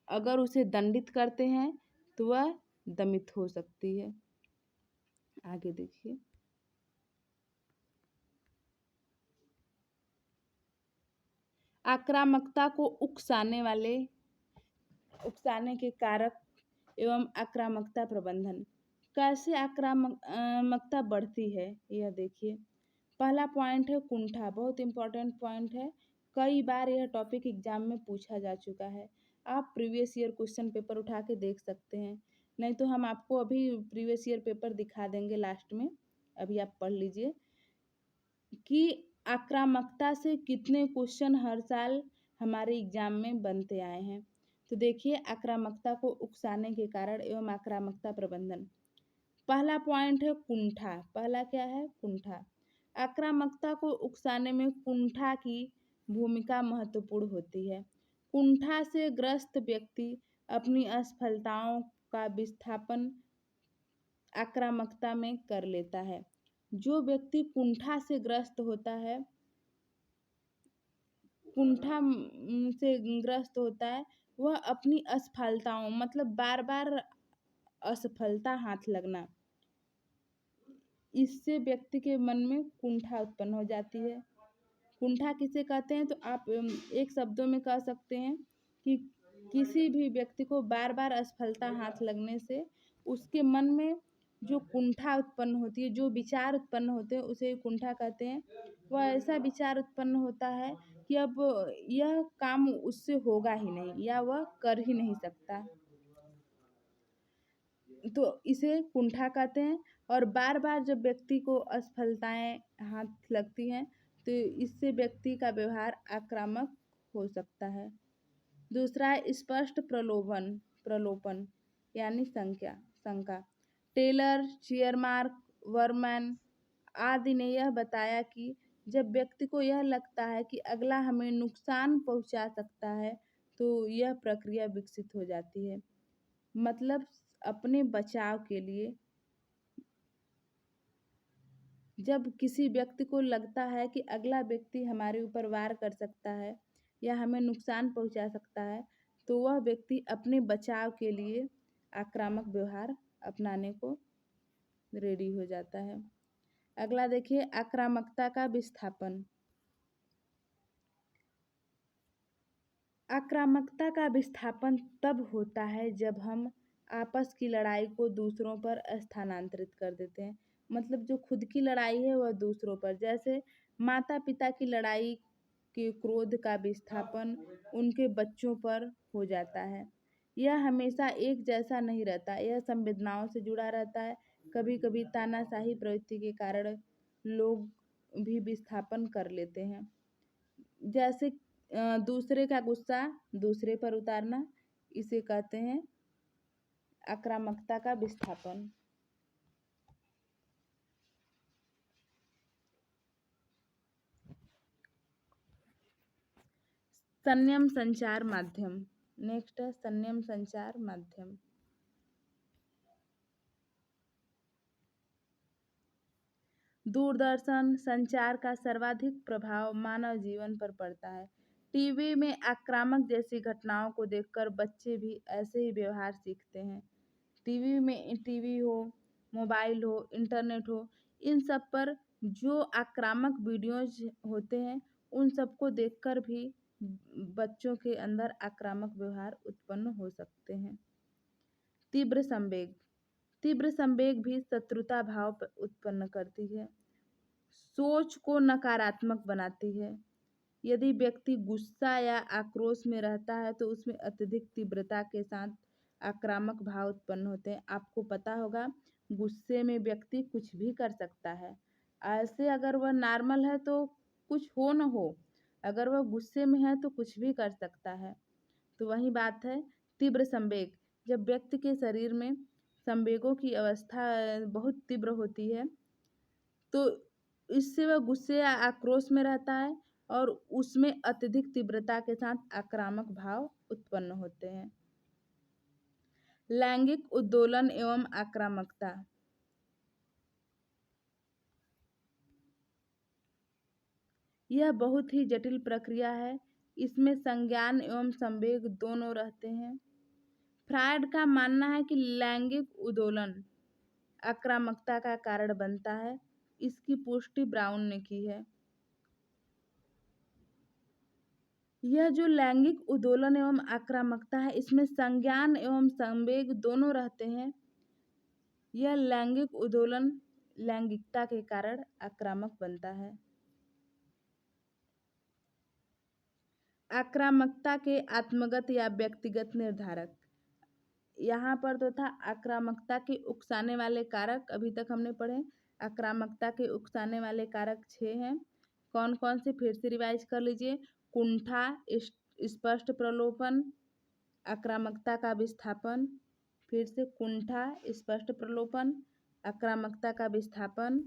अगर उसे दंडित करते हैं तो वह दमित हो सकती है। आगे देखिए, आक्रामकता को उकसाने के कारक एवं आक्रामकता प्रबंधन। कैसे आक्रामकता बढ़ती है यह देखिए। पहला पॉइंट है कुंठा, बहुत इंपॉर्टेंट पॉइंट है। कई बार यह टॉपिक एग्जाम में पूछा जा चुका है। आप प्रीवियस ईयर क्वेश्चन पेपर उठा के देख सकते हैं, नहीं तो हम आपको अभी प्रीवियस ईयर पेपर दिखा देंगे लास्ट में, अभी आप पढ़ लीजिए कि आक्रामकता से कितने क्वेश्चन हर साल हमारे एग्जाम में बनते आए हैं। तो देखिए, आक्रामकता को उकसाने के कारण एवं आक्रामकता प्रबंधन। पहला पॉइंट है कुंठा। पहला क्या है? कुंठा। आक्रामकता को उकसाने में कुंठा की भूमिका महत्वपूर्ण होती है। कुंठा से ग्रस्त व्यक्ति अपनी असफलताओं का विस्थापन आक्रामकता में कर लेता है। जो व्यक्ति कुंठा से ग्रस्त होता है, वह अपनी असफलताओं मतलब बार बार असफलता हाथ लगना, इससे व्यक्ति के मन में कुंठा उत्पन्न हो जाती है। कुंठा किसे कहते हैं? तो आप एक शब्दों में कह सकते हैं कि किसी भी व्यक्ति को बार बार असफलता हाथ लगने से उसके मन में जो कुंठा उत्पन्न होती है, जो विचार उत्पन्न होते हैं, उसे कुंठा कहते हैं। वह ऐसा विचार उत्पन्न होता है कि अब यह काम उससे होगा ही नहीं या वह कर ही नहीं सकता, तो इसे कुंठा कहते हैं। और बार बार जब व्यक्ति को असफलताएं हाथ लगती हैं तो इससे व्यक्ति का व्यवहार आक्रामक हो सकता है। दूसरा है स्पष्ट प्रलोभन यानी शंका। टेलर, चेयरमार्क, वर्मैन आदि ने यह बताया कि जब व्यक्ति को यह लगता है कि अगला हमें नुकसान पहुंचा सकता है तो यह प्रक्रिया विकसित हो जाती है। मतलब अपने बचाव के लिए जब किसी व्यक्ति को लगता है कि अगला व्यक्ति हमारे ऊपर वार कर सकता है या हमें नुकसान पहुंचा सकता है तो वह व्यक्ति अपने बचाव के लिए आक्रामक व्यवहार अपनाने को रेडी हो जाता है। अगला देखिए आक्रामकता का विस्थापन। आक्रामकता का विस्थापन तब होता है जब हम आपस की लड़ाई को दूसरों पर स्थानांतरित कर देते हैं। मतलब जो खुद की लड़ाई है वह दूसरों पर, जैसे माता पिता की लड़ाई के क्रोध का विस्थापन उनके बच्चों पर हो जाता है। यह हमेशा एक जैसा नहीं रहता, यह संवेदनाओं से जुड़ा रहता है। कभी कभी तानाशाही प्रवृत्ति के कारण लोग भी विस्थापन कर लेते हैं, जैसे दूसरे का गुस्सा दूसरे पर उतारना, इसे कहते हैं आक्रामकता का विस्थापन। संयम संचार माध्यम। नेक्स्ट है संयम संचार माध्यम। दूरदर्शन संचार का सर्वाधिक प्रभाव मानव जीवन पर पड़ता है। टीवी में आक्रामक जैसी घटनाओं को देखकर बच्चे भी ऐसे ही व्यवहार सीखते हैं। टीवी हो, मोबाइल हो, इंटरनेट हो, इन सब पर जो आक्रामक वीडियोज होते हैं उन सबको देखकर भी बच्चों के अंदर आक्रामक व्यवहार उत्पन्न हो सकते हैं। तीव्र संवेग। तीव्र संवेग भी शत्रुता भाव उत्पन्न करती है, सोच को नकारात्मक बनाती है। यदि व्यक्ति गुस्सा या आक्रोश में रहता है तो उसमें अत्यधिक तीव्रता के साथ आक्रामक भाव उत्पन्न होते हैं। आपको पता होगा गुस्से में व्यक्ति कुछ भी कर सकता है। ऐसे अगर वह नॉर्मल है तो कुछ हो न हो, अगर वह गुस्से में है तो कुछ भी कर सकता है। तो वही बात है तीव्र संवेग। जब व्यक्ति के शरीर में संवेगों की अवस्था बहुत तीव्र होती है तो इससे वह गुस्से या आक्रोश में रहता है और उसमें अत्यधिक तीव्रता के साथ आक्रामक भाव उत्पन्न होते हैं। लैंगिक उद्दोलन एवं आक्रामकता। यह बहुत ही जटिल प्रक्रिया है, इसमें संज्ञान एवं संवेग दोनों रहते हैं। फ्रायड का मानना है कि लैंगिक उद्दोलन आक्रामकता का कारण बनता है। इसकी पुष्टि ब्राउन ने की है। यह जो लैंगिक उद्दोलन एवं आक्रामकता है इसमें संज्ञान एवं संवेग दोनों रहते हैं। यह लैंगिक उद्दोलन लैंगिकता के कारण आक्रामक बनता है। आक्रामकता के आत्मगत या व्यक्तिगत निर्धारक। यहाँ पर तो था आक्रामकता के उकसाने वाले कारक, अभी तक हमने पढ़े। आक्रामकता के उकसाने वाले कारक 6 हैं। कौन कौन से फिर से रिवाइज कर लीजिए। कुंठा, स्पष्ट प्रलोभन, आक्रामकता का विस्थापन, फिर से कुंठा, स्पष्ट प्रलोभन, आक्रामकता का विस्थापन,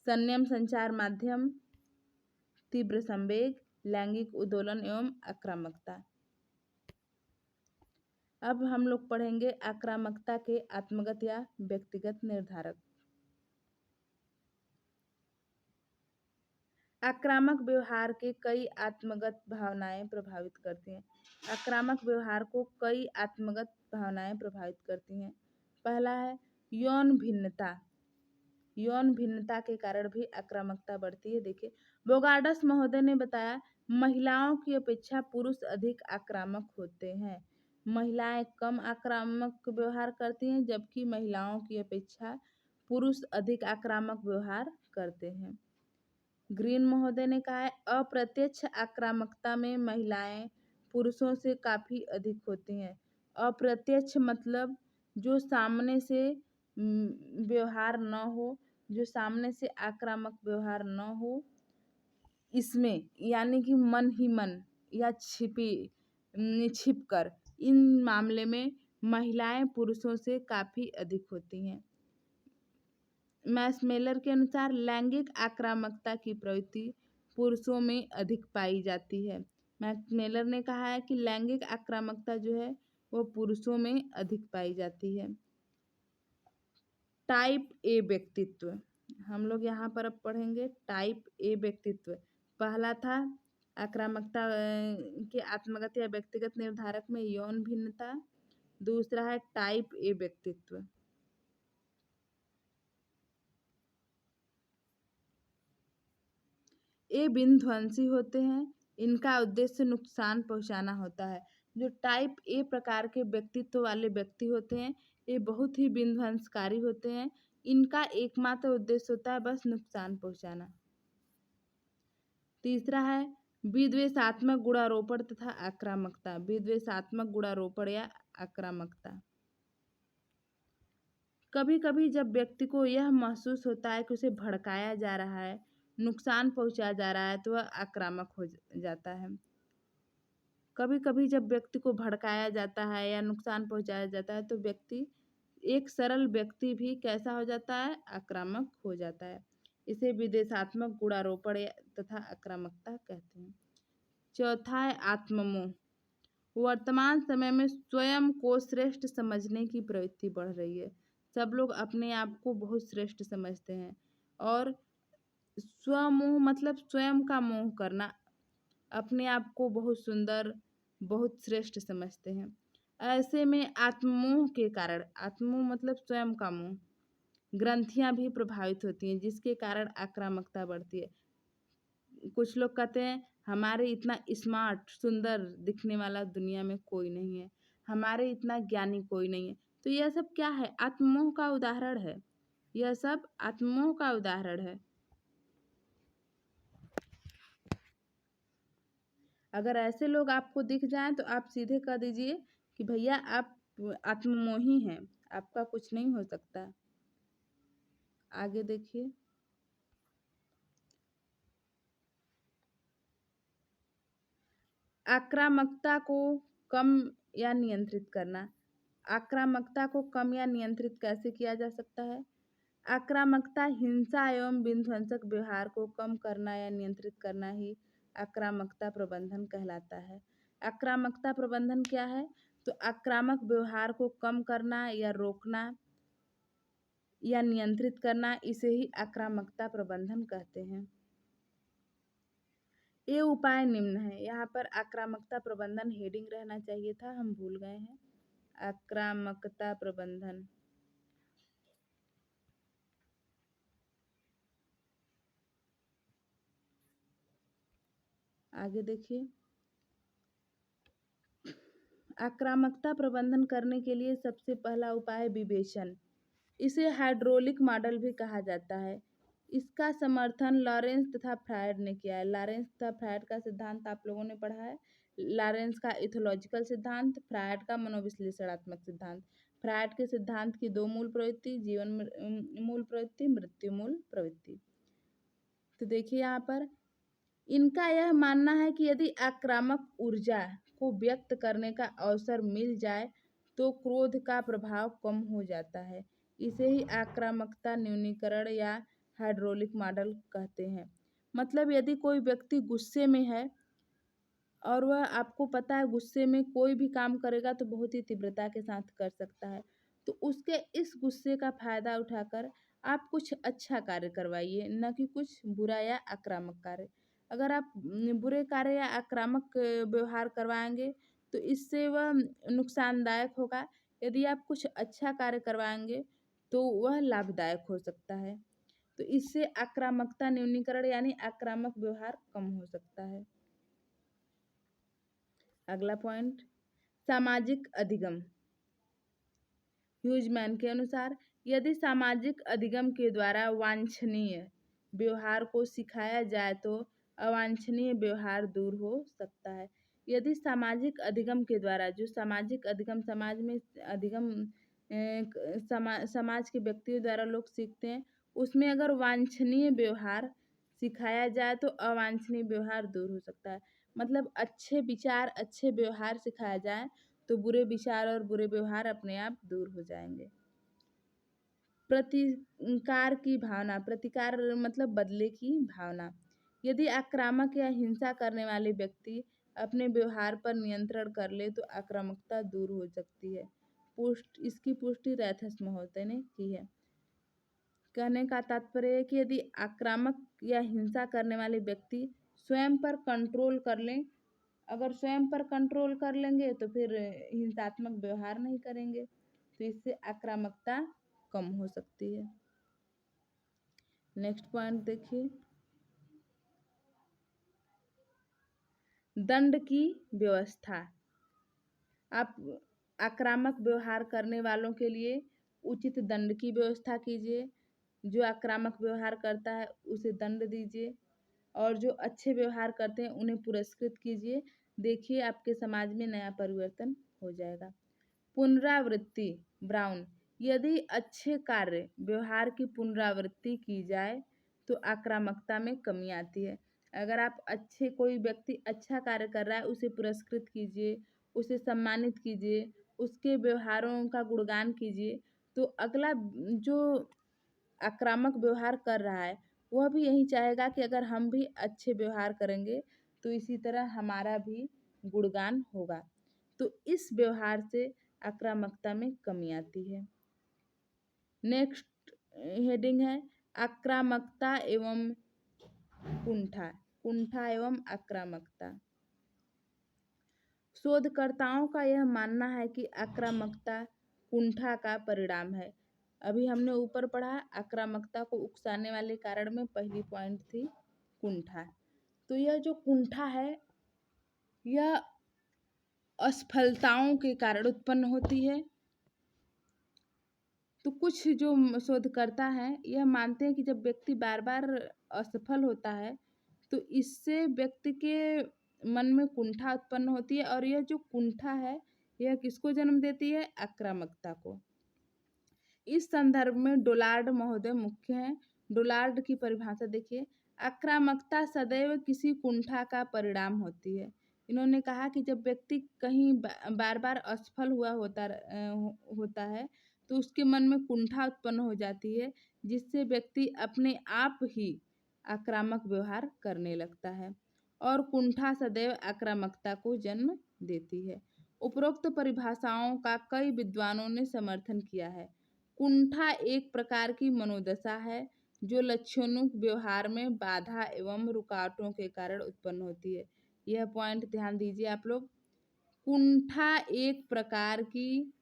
संयम संचार माध्यम, तीव्र संवेग, लैंगिक उद्दोलन एवं आक्रामकता। अब हम लोग पढ़ेंगे आक्रामकता के आत्मगत या व्यक्तिगत निर्धारक। आक्रामक व्यवहार के कई आत्मगत भावनाएं प्रभावित करती हैं। आक्रामक व्यवहार को कई आत्मगत भावनाएं प्रभावित करती हैं। पहला है यौन भिन्नता। यौन भिन्नता के कारण भी आक्रामकता बढ़ती है। देखिए बोगार्डस महोदय ने बताया महिलाओं की अपेक्षा पुरुष अधिक आक्रामक होते हैं। महिलाएं कम आक्रामक व्यवहार करती हैं जबकि महिलाओं की अपेक्षा पुरुष अधिक आक्रामक व्यवहार करते हैं। ग्रीन महोदय ने कहा है अप्रत्यक्ष आक्रामकता में महिलाएं पुरुषों से काफी अधिक होती हैं। अप्रत्यक्ष मतलब जो सामने से व्यवहार न हो, जो सामने से आक्रामक व्यवहार न हो, इसमें यानी कि मन ही मन या छिप कर, इन मामले में महिलाएं पुरुषों से काफी अधिक होती हैं। मैस्मेलर के अनुसार लैंगिक आक्रामकता की प्रवृत्ति पुरुषों में अधिक पाई जाती है। मैस्मेलर ने कहा है कि लैंगिक आक्रामकता जो है वो पुरुषों में अधिक पाई जाती है। टाइप ए व्यक्तित्व, हम लोग यहाँ पर अब पढ़ेंगे टाइप ए व्यक्तित्व। पहला था आक्रामकता के आत्मगत या व्यक्तिगत निर्धारक में यौन भिन्नता। दूसरा है टाइप ए व्यक्तित्व। ये बिनध्वंसी होते हैं, इनका उद्देश्य नुकसान पहुंचाना होता है। जो टाइप ए प्रकार के व्यक्तित्व वाले व्यक्ति होते हैं ये बहुत ही बिनध्वंसकारी होते हैं। इनका एकमात्र उद्देश्य होता है बस नुकसान पहुंचाना। तीसरा है विद्वेषात्मक गुणारोपण तथा आक्रामकता। विद्वेषात्मक गुणारोपण या आक्रामकता, कभी कभी जब व्यक्ति को यह महसूस होता है कि उसे भड़काया जा रहा है, नुकसान पहुंचाया जा रहा है, तो वह आक्रामक हो जाता है। कभी कभी जब व्यक्ति को भड़काया जाता है या नुकसान पहुंचाया जाता है तो व्यक्ति, एक सरल व्यक्ति भी कैसा हो जाता है, आक्रामक हो जाता है। इसे विद्वेषात्मक गुणारोपण तथा आक्रामकता कहते हैं। चौथा है आत्ममोह। वर्तमान समय में स्वयं को श्रेष्ठ समझने की प्रवृत्ति बढ़ रही है। सब लोग अपने आप को बहुत श्रेष्ठ समझते हैं और स्वमोह मतलब स्वयं का मोह करना, अपने आप को बहुत सुंदर, बहुत श्रेष्ठ समझते हैं। ऐसे में आत्ममोह के कारण, आत्ममोह मतलब स्वयं का मोह, ग्रंथियां भी प्रभावित होती हैं जिसके कारण आक्रामकता बढ़ती है। कुछ लोग कहते हैं हमारे इतना स्मार्ट सुंदर दिखने वाला दुनिया में कोई नहीं है, हमारे इतना ज्ञानी कोई नहीं है। तो यह सब क्या है, आत्ममोह का उदाहरण है। यह सब आत्ममोह का उदाहरण है। अगर ऐसे लोग आपको दिख जाएं तो आप सीधे कह दीजिए कि भैया आप आत्ममोही हैं, आपका कुछ नहीं हो सकता। आगे देखिए, आक्रामकता को कम या नियंत्रित करना। आक्रामकता को कम या नियंत्रित कैसे किया जा सकता है? आक्रामकता, हिंसा एवं विध्वंसक व्यवहार को कम करना या नियंत्रित करना ही आक्रामकता प्रबंधन कहलाता है। आक्रामकता प्रबंधन क्या है? तो आक्रामक व्यवहार को कम करना या रोकना या नियंत्रित करना, इसे ही आक्रामकता प्रबंधन कहते हैं। ये उपाय निम्न है। यहाँ पर आक्रामकता प्रबंधन हेडिंग रहना चाहिए था, हम भूल गए हैं। आक्रामकता प्रबंधन, आगे देखिए, आक्रामकता प्रबंधन करने के लिए सबसे पहला उपाय है विवेचन। इसे हाइड्रोलिक मॉडल भी कहा जाता है। इसका समर्थन लॉरेंस तथा फ्रायड ने किया है। लॉरेंस तथा फ्रायड का सिद्धांत आप लोगों ने पढ़ा है। लॉरेंस का इथोलॉजिकल सिद्धांत, फ्रायड का मनोविश्लेषणात्मक सिद्धांत। फ्रायड के सिद्धांत की दो मूल प्रवृत्ति, जीवन मूल प्रवृत्ति, मृत्यु मूल प्रवृत्ति। तो देखिए यहाँ पर इनका यह मानना है कि यदि आक्रामक ऊर्जा को व्यक्त करने का अवसर मिल जाए तो क्रोध का प्रभाव कम हो जाता है। इसे ही आक्रामकता न्यूनीकरण या हाइड्रोलिक मॉडल कहते हैं। मतलब यदि कोई व्यक्ति गुस्से में है और वह, आपको पता है गुस्से में कोई भी काम करेगा तो बहुत ही तीव्रता के साथ कर सकता है, तो उसके इस गुस्से का फायदा उठाकर आप कुछ अच्छा कार्य करवाइए, न कि कुछ बुरा या आक्रामक कार्य। अगर आप बुरे कार्य या आक्रामक व्यवहार करवाएंगे तो इससे वह नुकसानदायक होगा। यदि आप कुछ अच्छा कार्य करवाएंगे तो वह लाभदायक हो सकता है। तो इससे आक्रामकता न्यूनीकरण यानी आक्रामक व्यवहार कम हो सकता है। अगला पॉइंट, सामाजिक अधिगम। ह्यूजमैन के अनुसार यदि सामाजिक अधिगम के द्वारा वांछनीय व्यवहार को सिखाया जाए तो अवांछनीय व्यवहार दूर हो सकता है। यदि सामाजिक अधिगम के द्वारा, जो सामाजिक अधिगम समाज में अधिगम समाज के व्यक्तियों द्वारा लोग सीखते हैं, उसमें अगर वांछनीय व्यवहार सिखाया जाए तो अवांछनीय व्यवहार दूर हो सकता है। मतलब अच्छे विचार, अच्छे व्यवहार सिखाया जाए तो बुरे विचार और बुरे व्यवहार अपने आप दूर हो जाएंगे। प्रतिकार की भावना, प्रतिकार मतलब बदले की भावना। यदि आक्रामक या हिंसा करने वाले व्यक्ति अपने व्यवहार पर नियंत्रण कर ले तो आक्रामकता दूर हो सकती है। इसकी पुष्टि रैथस्महोल्ट ने की है। कहने का तात्पर्य है कि यदि आक्रामक या हिंसा करने वाले व्यक्ति स्वयं पर कंट्रोल कर लें, अगर स्वयं पर कंट्रोल कर लेंगे तो फिर हिंसात्मक व्यवहार नहीं करेंगे, तो इससे आक्रामकता कम हो सकती है। नेक्स्ट पॉइंट देखिए, दंड की व्यवस्था। आप आक्रामक व्यवहार करने वालों के लिए उचित दंड की व्यवस्था कीजिए। जो आक्रामक व्यवहार करता है उसे दंड दीजिए और जो अच्छे व्यवहार करते हैं उन्हें पुरस्कृत कीजिए। देखिए आपके समाज में नया परिवर्तन हो जाएगा। पुनरावृत्ति, ब्राउन। यदि अच्छे कार्य व्यवहार की पुनरावृत्ति की जाए तो आक्रामकता में कमी आती है। अगर आप कोई व्यक्ति अच्छा कार्य कर रहा है उसे पुरस्कृत कीजिए, उसे सम्मानित कीजिए, उसके व्यवहारों का गुणगान कीजिए, तो अगला जो आक्रामक व्यवहार कर रहा है वह भी यही चाहेगा कि अगर हम भी अच्छे व्यवहार करेंगे तो इसी तरह हमारा भी गुणगान होगा। तो इस व्यवहार से आक्रामकता में कमी आती है। नेक्स्ट हेडिंग है आक्रामकता एवं कुंठा, कुंठा एवं आक्रामकता। शोधकर्ताओं का यह मानना है कि आक्रामकता कुंठा का परिणाम है। अभी हमने ऊपर पढ़ा आक्रामकता को उकसाने वाले कारण में पहली पॉइंट थी कुंठा। तो यह जो कुंठा है यह असफलताओं के कारण उत्पन्न होती है। तो कुछ जो शोधकर्ता हैं यह मानते हैं कि जब व्यक्ति बार बार असफल होता है तो इससे व्यक्ति के मन में कुंठा उत्पन्न होती है और यह जो कुंठा है यह किसको जन्म देती है? आक्रामकता को। इस संदर्भ में डोलार्ड महोदय मुख्य हैं। डोलार्ड की परिभाषा देखिए, आक्रामकता सदैव किसी कुंठा का परिणाम होती है। इन्होंने कहा कि जब व्यक्ति कहीं बार बार असफल होता है तो उसके मन में कुंठा उत्पन्न हो जाती है जिससे व्यक्ति अपने आप ही आक्रामक व्यवहार करने लगता है और कुंठा सदैव आक्रामकता को जन्म देती है। उपरोक्त परिभाषाओं का कई विद्वानों ने समर्थन किया है। कुंठा एक प्रकार की मनोदशा है जो लक्षणोन्मुख व्यवहार में बाधा एवं रुकावटों के कारण उत्पन्न होती है। यह पॉइंट ध्यान दीजिए आप लोग। कुंठा एक प्रकार की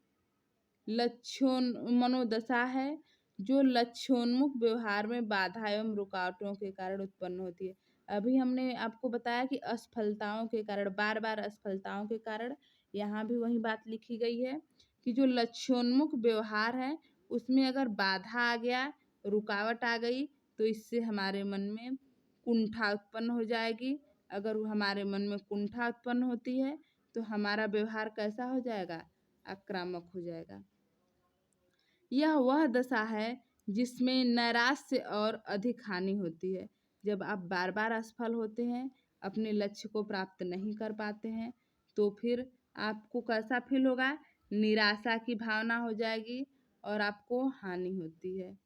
मनोदशा है जो लक्ष्योन्मुख व्यवहार में बाधा एवं रुकावटों के कारण उत्पन्न होती है। अभी हमने आपको बताया कि असफलताओं के कारण, बार बार असफलताओं के कारण, यहाँ भी वही बात लिखी गई है कि जो लक्ष्योन्मुख व्यवहार है उसमें अगर बाधा आ गया, रुकावट आ गई तो इससे हमारे मन में कुंठा उत्पन्न हो जाएगी। अगर हमारे मन में कुंठा उत्पन्न होती है तो हमारा व्यवहार कैसा हो जाएगा? आक्रामक हो जाएगा। यह वह दशा है जिसमें नैराश्य और अधिक हानि होती है। जब आप बार बार असफल होते हैं, अपने लक्ष्य को प्राप्त नहीं कर पाते हैं, तो फिर आपको कैसा फील होगा? निराशा की भावना हो जाएगी और आपको हानि होती है।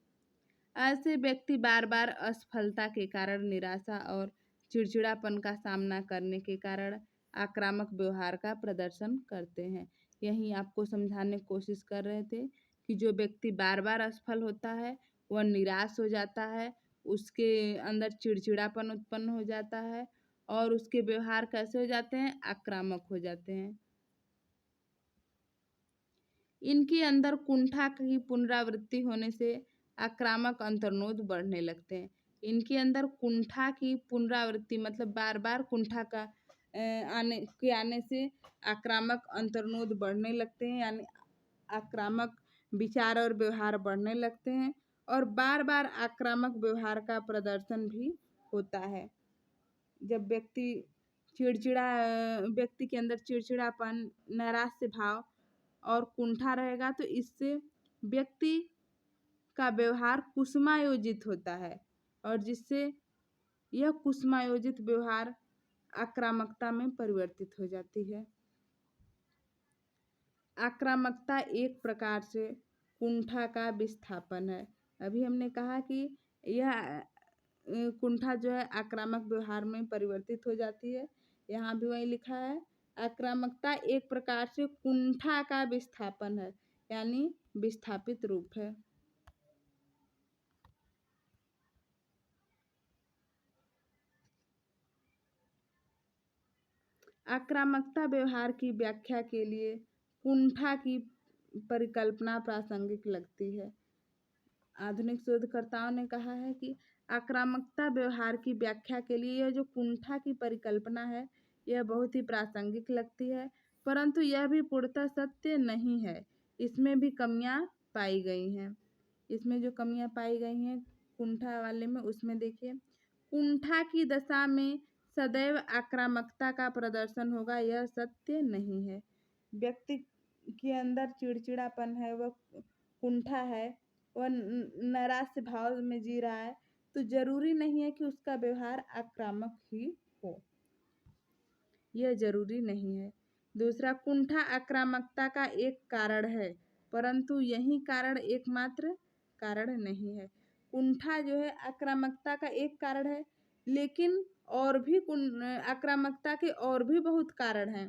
ऐसे व्यक्ति बार बार असफलता के कारण, निराशा और चिड़चिड़ापन का सामना करने के कारण आक्रामक व्यवहार का प्रदर्शन करते हैं। यही आपको समझाने की कोशिश कर रहे थे कि जो व्यक्ति बार बार असफल होता है वह निराश हो जाता है, उसके अंदर चिड़चिड़ापन उत्पन्न हो जाता है और उसके व्यवहार कैसे हो जाते हैं? आक्रामक हो जाते हैं। इनके अंदर कुंठा की पुनरावृत्ति होने से आक्रामक अंतर्नोद बढ़ने लगते हैं। इनके अंदर कुंठा की पुनरावृत्ति मतलब बार बार कुंठा का आने से आक्रामक अंतर्नोद बढ़ने लगते हैं, यानी आक्रामक विचार और व्यवहार बढ़ने लगते हैं और बार बार आक्रामक व्यवहार का प्रदर्शन भी होता है। जब व्यक्ति के अंदर चिड़चिड़ापन, नैराश्य भाव और कुंठा रहेगा तो इससे व्यक्ति का व्यवहार कुसुमायोजित होता है और जिससे यह कुसुमायोजित व्यवहार आक्रामकता में परिवर्तित हो जाती है। आक्रामकता एक प्रकार से कुंठा का विस्थापन है। अभी हमने कहा कि यह कुंठा जो है आक्रामक व्यवहार में परिवर्तित हो जाती है। यहाँ भी वही लिखा है, आक्रामकता एक प्रकार से कुंठा का विस्थापन है, यानी विस्थापित रूप है। आक्रामकता व्यवहार की व्याख्या के लिए कुंठा की परिकल्पना प्रासंगिक लगती है। आधुनिक शोधकर्ताओं ने कहा है कि आक्रामकता व्यवहार की व्याख्या के लिए यह जो कुंठा की परिकल्पना है यह बहुत ही प्रासंगिक लगती है, परंतु यह भी पूर्णतः सत्य नहीं है। इसमें भी कमियां पाई गई हैं। इसमें जो कमियां पाई गई हैं कुंठा वाले में, उसमें देखिए, कुंठा की दशा में सदैव आक्रामकता का प्रदर्शन होगा, यह सत्य नहीं है। व्यक्ति के अंदर चिड़चिड़ापन है, वह कुंठा है, वह नैराश्य भाव में जी रहा है, तो जरूरी नहीं है कि उसका व्यवहार आक्रामक ही हो, यह जरूरी नहीं है। दूसरा, कुंठा आक्रामकता का एक कारण है, परंतु यही कारण एकमात्र कारण नहीं है। कुंठा जो है आक्रामकता का एक कारण है, लेकिन और भी आक्रामकता के और भी बहुत कारण हैं,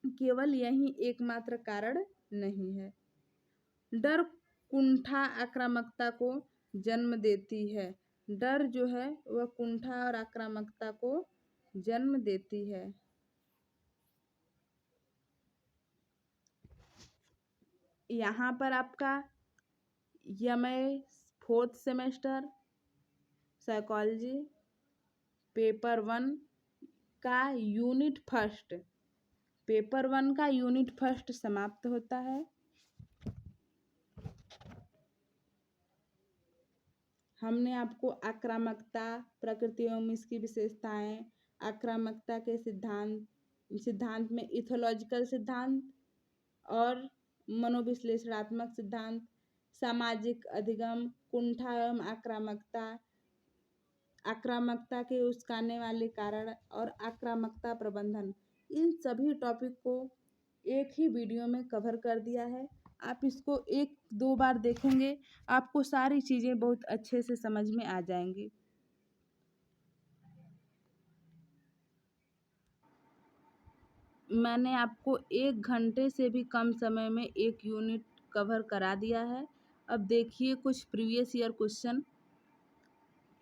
केवल यही एकमात्र कारण नहीं है। डर कुंठा आक्रामकता को जन्म देती है। डर जो है वह कुंठा और आक्रामकता को जन्म देती है। यहाँ पर आपका MA 4th semester psychology paper 1 का यूनिट फर्स्ट समाप्त होता है। हमने आपको आक्रामकता, प्रकृति एवं इसकी विशेषताएं, आक्रामकता के सिद्धांत में इथोलॉजिकल सिद्धांत और मनोविश्लेषणात्मक सिद्धांत, सामाजिक अधिगम, कुंठा एवं आक्रामकता के उस्काने वाले कारण और आक्रामकता प्रबंधन, इन सभी टॉपिक को एक ही वीडियो में कवर कर दिया है। आप इसको 1-2 बार देखेंगे, आपको सारी चीज़ें बहुत अच्छे से समझ में आ जाएंगी। मैंने आपको 1 घंटे से भी कम समय में एक यूनिट कवर करा दिया है। अब देखिए कुछ प्रीवियस ईयर क्वेश्चन।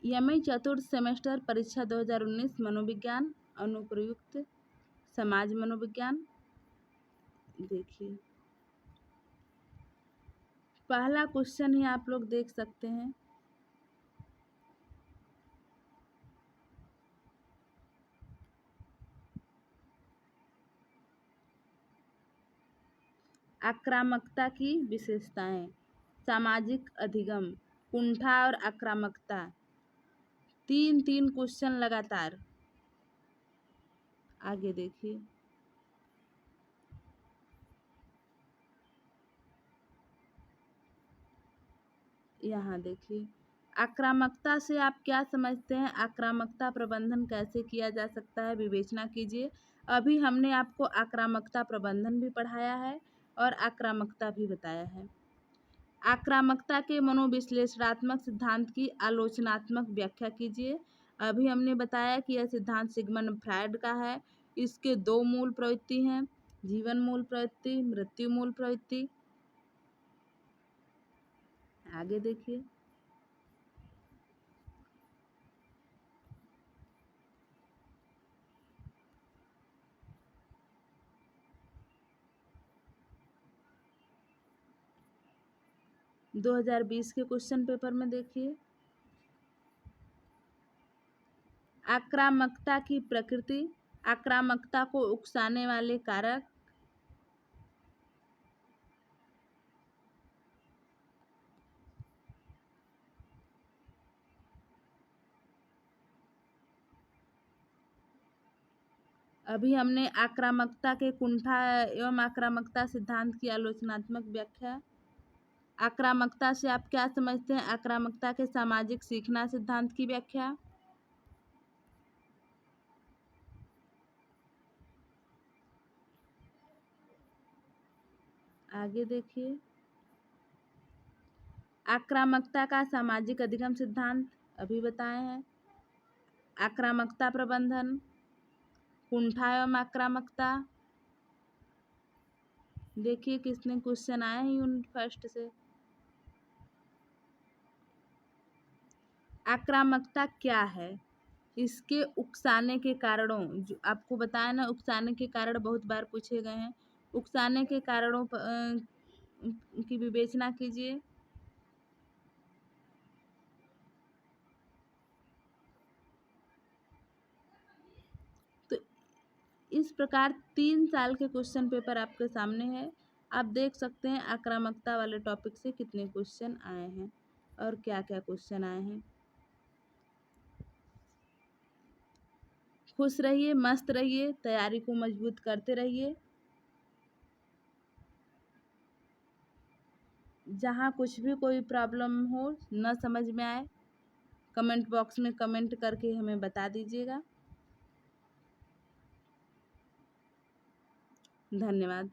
यमई 4th सेमेस्टर परीक्षा 2019 मनोविज्ञान अनुप्रयुक्त समाज मनोविज्ञान। देखिए पहला क्वेश्चन ही आप लोग देख सकते हैं। आक्रामकता की विशेषताएं, सामाजिक अधिगम, कुंठा और आक्रामकता, 3 क्वेश्चन लगातार। आगे देखिए, यहाँ देखिए, आक्रामकता से आप क्या समझते हैं, आक्रामकता प्रबंधन कैसे किया जा सकता है, विवेचना कीजिए। अभी हमने आपको आक्रामकता प्रबंधन भी पढ़ाया है और आक्रामकता भी बताया है। आक्रामकता के मनोविश्लेषणात्मक सिद्धांत की आलोचनात्मक व्याख्या कीजिए। अभी हमने बताया कि यह सिद्धांत सिगमंड फ्रायड का है। इसके 2 मूल प्रवृत्ति हैं, जीवन मूल प्रवृत्ति, मृत्यु मूल प्रवृत्ति। आगे देखिए, दो 2020 के क्वेश्चन पेपर में देखिए, आक्रामकता की प्रकृति, आक्रामकता को उकसाने वाले कारक, अभी हमने आक्रामकता के कुंठा एवं आक्रामकता सिद्धांत की आलोचनात्मक व्याख्या। आक्रामकता से आप क्या समझते हैं? आक्रामकता के सामाजिक सीखना सिद्धांत की व्याख्या। आगे देखिए, आक्रामकता का सामाजिक अधिगम सिद्धांत अभी बताए हैं। आक्रामकता प्रबंधन, कुंठा एवं आक्रामकता। देखिए किसने क्वेश्चन आए हैं यूनिट फर्स्ट से। आक्रामकता क्या है? इसके उकसाने के कारणों, जो आपको बताया ना, उकसाने के कारण बहुत बार पूछे गए हैं। उकसाने के कारणों की विवेचना कीजिए। तो इस प्रकार 3 साल के क्वेश्चन पेपर आपके सामने है। आप देख सकते हैं आक्रामकता वाले टॉपिक से कितने क्वेश्चन आए हैं और क्या क्या क्वेश्चन आए हैं। खुश रहिए, मस्त रहिए, तैयारी को मजबूत करते रहिए। जहाँ कुछ भी कोई प्रॉब्लम हो, न समझ में आए, कमेंट बॉक्स में कमेंट करके हमें बता दीजिएगा। धन्यवाद।